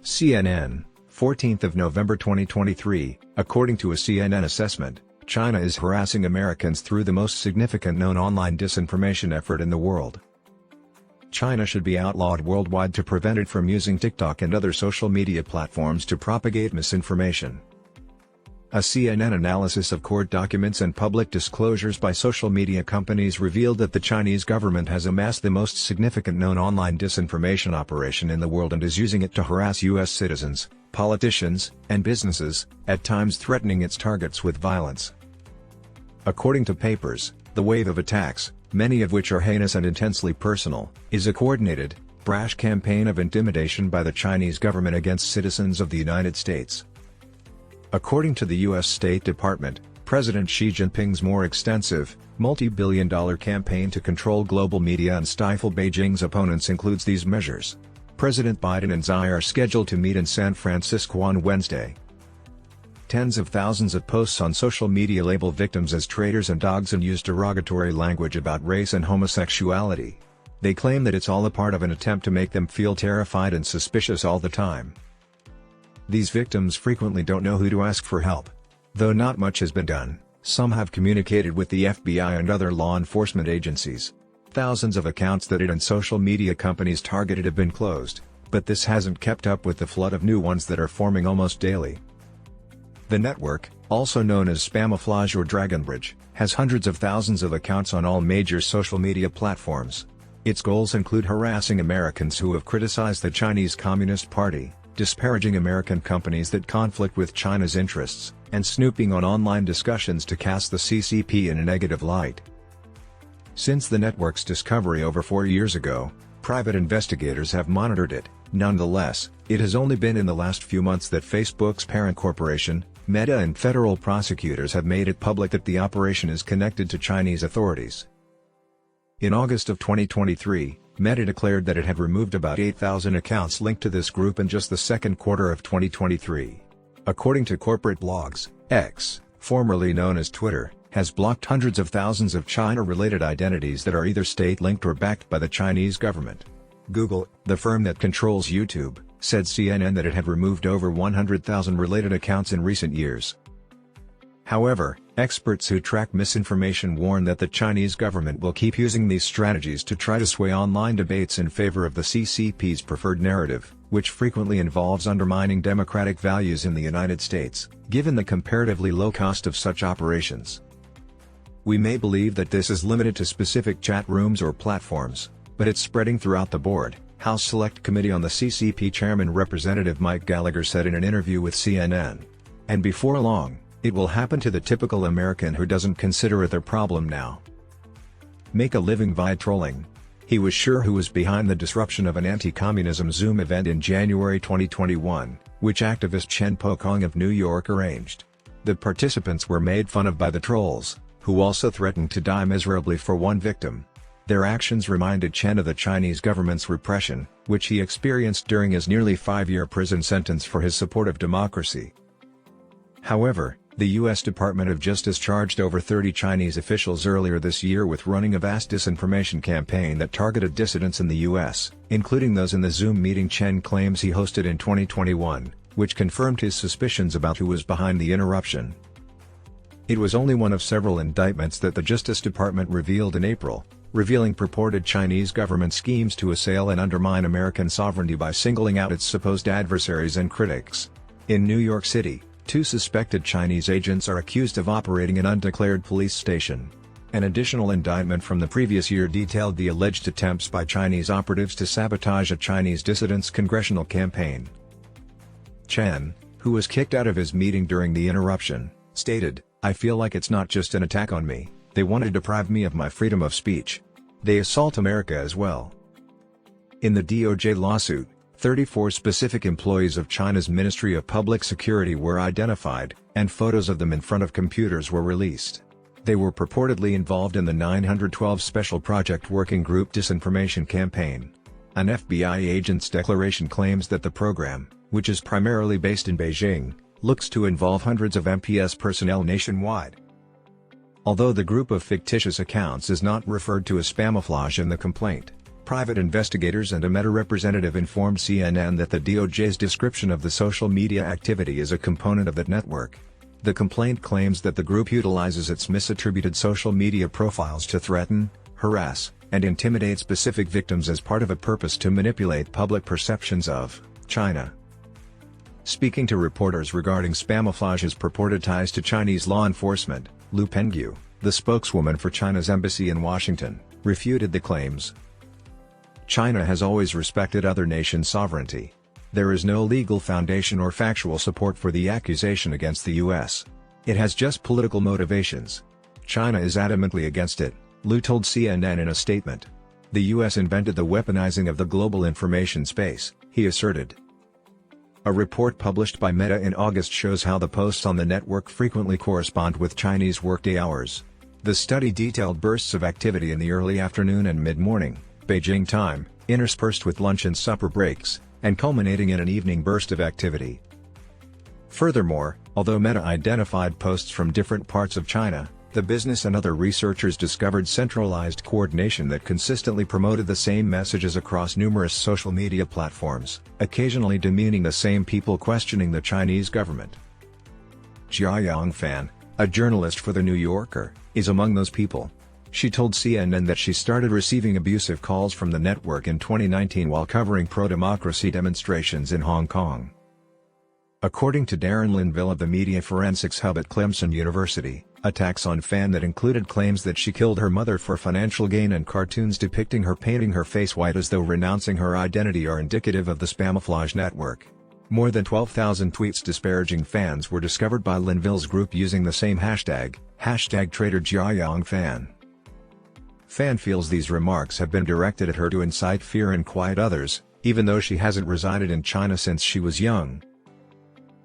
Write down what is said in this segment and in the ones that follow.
CNN, 14th of November 2023, according to a CNN assessment, China is harassing Americans through the most significant known online disinformation effort in the world. China should be outlawed worldwide to prevent it from using TikTok and other social media platforms to propagate misinformation. A CNN analysis of court documents and public disclosures by social media companies revealed that the Chinese government has amassed the most significant known online disinformation operation in the world and is using it to harass U.S. citizens, politicians, and businesses, at times threatening its targets with violence. According to papers, the wave of attacks, many of which are heinous and intensely personal, is a coordinated, brash campaign of intimidation by the Chinese government against citizens of the United States. According to the U.S. State Department, President Xi Jinping's more extensive, multi-billion-dollar campaign to control global media and stifle Beijing's opponents includes these measures. President Biden and Xi are scheduled to meet in San Francisco on Wednesday. Tens of thousands of posts on social media label victims as traitors and dogs and use derogatory language about race and homosexuality. They claim that it's all a part of an attempt to make them feel terrified and suspicious all the time. These victims frequently don't know who to ask for help. Though not much has been done, some have communicated with the FBI and other law enforcement agencies. Thousands of accounts that it and social media companies targeted have been closed, but this hasn't kept up with the flood of new ones that are forming almost daily. The network, also known as Spamouflage or Dragonbridge, has hundreds of thousands of accounts on all major social media platforms. Its goals include harassing Americans who have criticized the Chinese Communist Party, disparaging American companies that conflict with China's interests, and snooping on online discussions to cast the CCP in a negative light. Since the network's discovery over 4 years ago, private investigators have monitored it. Nonetheless, it has only been in the last few months that Facebook's parent corporation, Meta, and federal prosecutors have made it public that the operation is connected to Chinese authorities. In August of 2023, Meta declared that it had removed about 8,000 accounts linked to this group in just the second quarter of 2023. According to corporate blogs, X, formerly known as Twitter, has blocked hundreds of thousands of China-related identities that are either state-linked or backed by the Chinese government. Google, the firm that controls YouTube, said CNN that it had removed over 100,000 related accounts in recent years. However, experts who track misinformation warn that the Chinese government will keep using these strategies to try to sway online debates in favor of the CCP's preferred narrative, which frequently involves undermining democratic values in the United States, given the comparatively low cost of such operations. We may believe that this is limited to specific chat rooms or platforms, but it's spreading throughout the board, House Select Committee on the CCP Chairman Representative Mike Gallagher said in an interview with CNN. And before long, it will happen to the typical American who doesn't consider it their problem now. Make a living via trolling. He was sure who was behind the disruption of an anti-communism Zoom event in January 2021, which activist Chen Pokong of New York arranged. The participants were made fun of by the trolls, who also threatened to die miserably for one victim. Their actions reminded Chen of the Chinese government's repression, which he experienced during his nearly 5-year prison sentence for his support of democracy. However, the U.S. Department of Justice charged over 30 Chinese officials earlier this year with running a vast disinformation campaign that targeted dissidents in the U.S., including those in the Zoom meeting Chen claims he hosted in 2021, which confirmed his suspicions about who was behind the interruption. It was only one of several indictments that the Justice Department revealed in April, revealing purported Chinese government schemes to assail and undermine American sovereignty by singling out its supposed adversaries and critics. In New York City, 2 suspected Chinese agents are accused of operating an undeclared police station. An additional indictment from the previous year detailed the alleged attempts by Chinese operatives to sabotage a Chinese dissident's congressional campaign. Chen, who was kicked out of his meeting during the interruption, stated, "I feel like it's not just an attack on me, they want to deprive me of my freedom of speech. They assault America as well." In the DOJ lawsuit, 34 specific employees of China's Ministry of Public Security were identified, and photos of them in front of computers were released. They were purportedly involved in the 912 Special Project Working Group disinformation campaign. An FBI agent's declaration claims that the program, which is primarily based in Beijing, looks to involve hundreds of MPS personnel nationwide. Although the group of fictitious accounts is not referred to as Spamouflage in the complaint, Private investigators and a Meta representative informed CNN that the DOJ's description of the social media activity is a component of that network. The complaint claims that the group utilizes its misattributed social media profiles to threaten, harass, and intimidate specific victims as part of a purpose to manipulate public perceptions of China. Speaking to reporters regarding Spamouflage's purported ties to Chinese law enforcement, Lu Pengyu, the spokeswoman for China's embassy in Washington, refuted the claims. China has always respected other nations' sovereignty. There is no legal foundation or factual support for the accusation against the U.S. It has just political motivations. China is adamantly against it, Lu told CNN in a statement. The U.S. invented the weaponizing of the global information space, he asserted. A report published by Meta in August shows how the posts on the network frequently correspond with Chinese workday hours. The study detailed bursts of activity in the early afternoon and mid-morning, Beijing time, interspersed with lunch and supper breaks, and culminating in an evening burst of activity. Furthermore, although Meta identified posts from different parts of China, the business and other researchers discovered centralized coordination that consistently promoted the same messages across numerous social media platforms, occasionally demeaning the same people questioning the Chinese government. Jiayang Fan, a journalist for The New Yorker, is among those people. She told CNN that she started receiving abusive calls from the network in 2019 while covering pro-democracy demonstrations in Hong Kong. According to Darren Linville of the Media Forensics Hub at Clemson University, attacks on Fan that included claims that she killed her mother for financial gain and cartoons depicting her painting her face white as though renouncing her identity are indicative of the Spamouflage network. More than 12,000 tweets disparaging fans were discovered by Linville's group using the same hashtag #TraitorJiayangFan. Fan feels these remarks have been directed at her to incite fear and quiet others, even though she hasn't resided in China since she was young.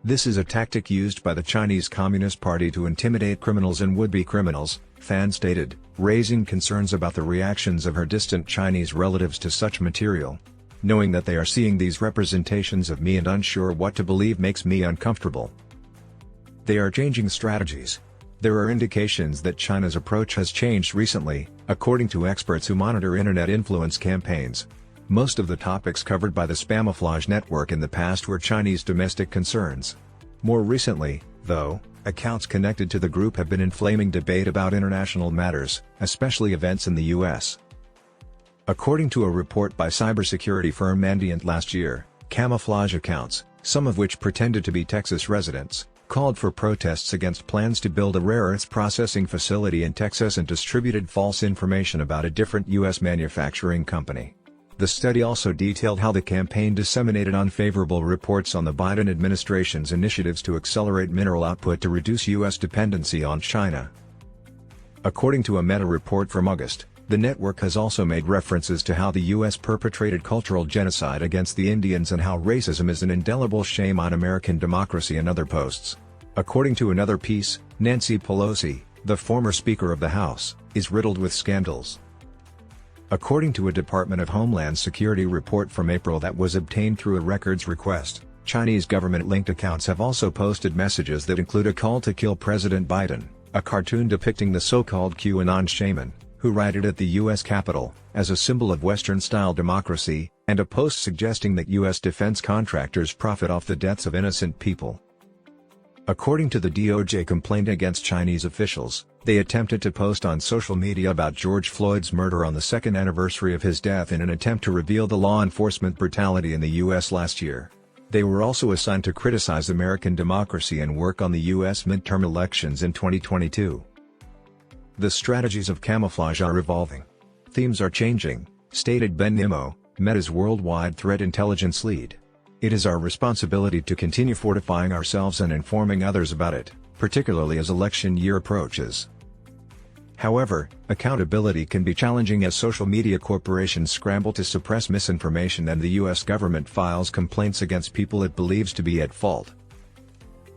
This is a tactic used by the Chinese Communist Party to intimidate criminals and would-be criminals, Fan stated, raising concerns about the reactions of her distant Chinese relatives to such material. Knowing that they are seeing these representations of me and unsure what to believe makes me uncomfortable. They are changing strategies. There are indications that China's approach has changed recently, according to experts who monitor internet influence campaigns. Most of the topics covered by the Spamouflage network in the past were Chinese domestic concerns. More recently, though, accounts connected to the group have been inflaming debate about international matters, especially events in the U.S. According to a report by cybersecurity firm Mandiant last year, camouflage accounts, some of which pretended to be Texas residents, called for protests against plans to build a rare earths processing facility in Texas and distributed false information about a different U.S. manufacturing company. The study also detailed how the campaign disseminated unfavorable reports on the Biden administration's initiatives to accelerate mineral output to reduce U.S. dependency on China. According to a Meta report from August, the network has also made references to how the U.S. perpetrated cultural genocide against the Indians and how racism is an indelible shame on American democracy and other posts. According to another piece, Nancy Pelosi, the former Speaker of the House, is riddled with scandals. According to a Department of Homeland Security report from April that was obtained through a records request, Chinese government-linked accounts have also posted messages that include a call to kill President Biden, a cartoon depicting the so-called QAnon shaman, who rioted at the U.S. Capitol, as a symbol of Western-style democracy, and a post suggesting that U.S. defense contractors profit off the deaths of innocent people. According to the DOJ complaint against Chinese officials, they attempted to post on social media about George Floyd's murder on the second anniversary of his death in an attempt to reveal the law enforcement brutality in the U.S. last year. They were also assigned to criticize American democracy and work on the U.S. midterm elections in 2022. The strategies of camouflage are evolving. Themes are changing, stated Ben Nimmo, Meta's worldwide threat intelligence lead. It is our responsibility to continue fortifying ourselves and informing others about it, particularly as election year approaches. However, accountability can be challenging as social media corporations scramble to suppress misinformation and the U.S. government files complaints against people it believes to be at fault.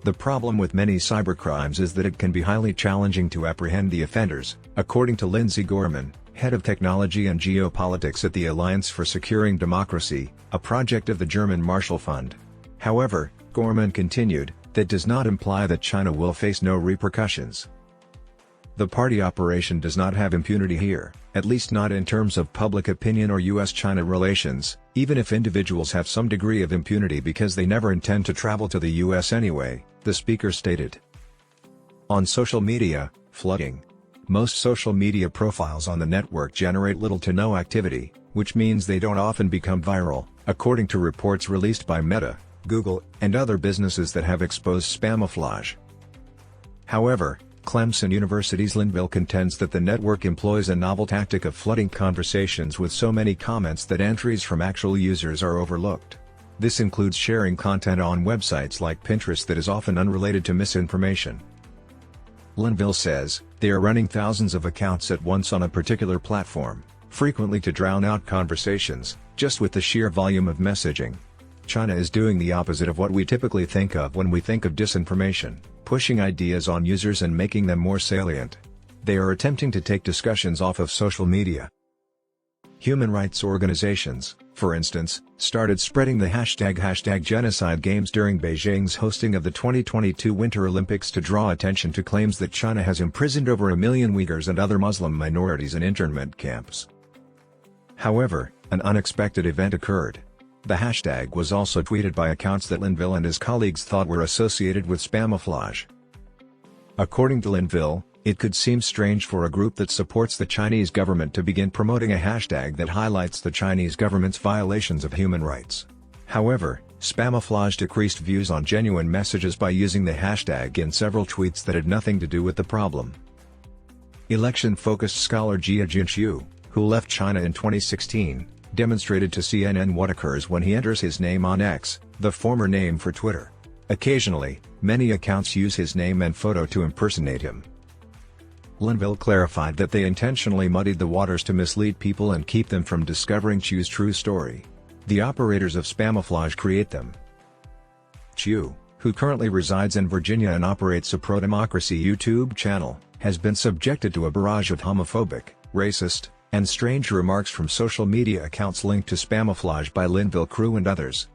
The problem with many cybercrimes is that it can be highly challenging to apprehend the offenders, according to Lindsay Gorman, head of technology and geopolitics at the Alliance for Securing Democracy, a project of the German Marshall Fund. However, Gorman continued, that does not imply that China will face no repercussions. The party operation does not have impunity here, at least not in terms of public opinion or US-China relations, even if individuals have some degree of impunity because they never intend to travel to the US anyway, the speaker stated. On social media, flooding. Most social media profiles on the network generate little to no activity, which means they don't often become viral, according to reports released by Meta, Google, and other businesses that have exposed spamouflage. However, Clemson University's Linville contends that the network employs a novel tactic of flooding conversations with so many comments that entries from actual users are overlooked. This includes sharing content on websites like Pinterest that is often unrelated to misinformation. Linville says, they are running thousands of accounts at once on a particular platform, frequently to drown out conversations, just with the sheer volume of messaging. China is doing the opposite of what we typically think of when we think of disinformation, pushing ideas on users and making them more salient. They are attempting to take discussions off of social media. Human rights organizations, for instance, started spreading the hashtag genocide games during Beijing's hosting of the 2022 Winter Olympics to draw attention to claims that China has imprisoned over 1 million Uyghurs and other Muslim minorities in internment camps. However, an unexpected event occurred. The hashtag was also tweeted by accounts that Linville and his colleagues thought were associated with spamouflage. According to Linville, it could seem strange for a group that supports the Chinese government to begin promoting a hashtag that highlights the Chinese government's violations of human rights. However, spamouflage decreased views on genuine messages by using the hashtag in several tweets that had nothing to do with the problem. Election-focused scholar Xi Jinping, who left China in 2016, demonstrated to CNN what occurs when he enters his name on X, the former name for Twitter. Occasionally, many accounts use his name and photo to impersonate him. Linville clarified that they intentionally muddied the waters to mislead people and keep them from discovering Xi's true story. The operators of spamouflage create them. Xi, who currently resides in Virginia and operates a pro-democracy YouTube channel, has been subjected to a barrage of homophobic, racist, and strange remarks from social media accounts linked to spamouflage by Linville crew and others.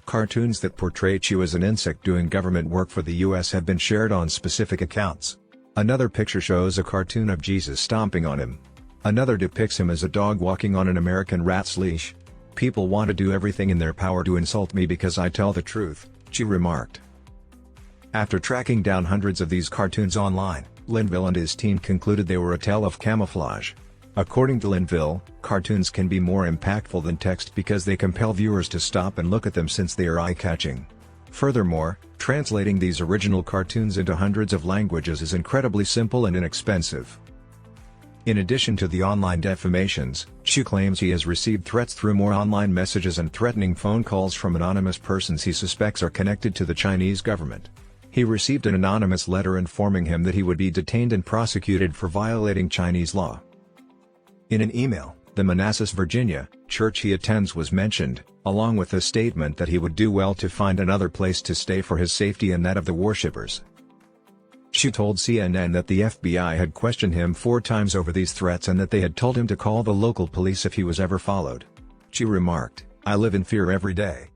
Cartoons that portray Xi as an insect doing government work for the US have been shared on specific accounts. Another picture shows a cartoon of Jesus stomping on him. Another depicts him as a dog walking on an American rat's leash. People want to do everything in their power to insult me because I tell the truth, Xi remarked. After tracking down hundreds of these cartoons online, Linville and his team concluded they were a tale of camouflage. According to Linville, cartoons can be more impactful than text because they compel viewers to stop and look at them since they are eye-catching. Furthermore, translating these original cartoons into hundreds of languages is incredibly simple and inexpensive. In addition to the online defamations, Xi claims he has received threats through more online messages and threatening phone calls from anonymous persons he suspects are connected to the Chinese government. He received an anonymous letter informing him that he would be detained and prosecuted for violating Chinese law. In an email, the Manassas, Virginia, church he attends was mentioned, along with a statement that he would do well to find another place to stay for his safety and that of the worshippers. Xi told CNN that the FBI had questioned him 4 times over these threats and that they had told him to call the local police if he was ever followed. Xi remarked, "I live in fear every day.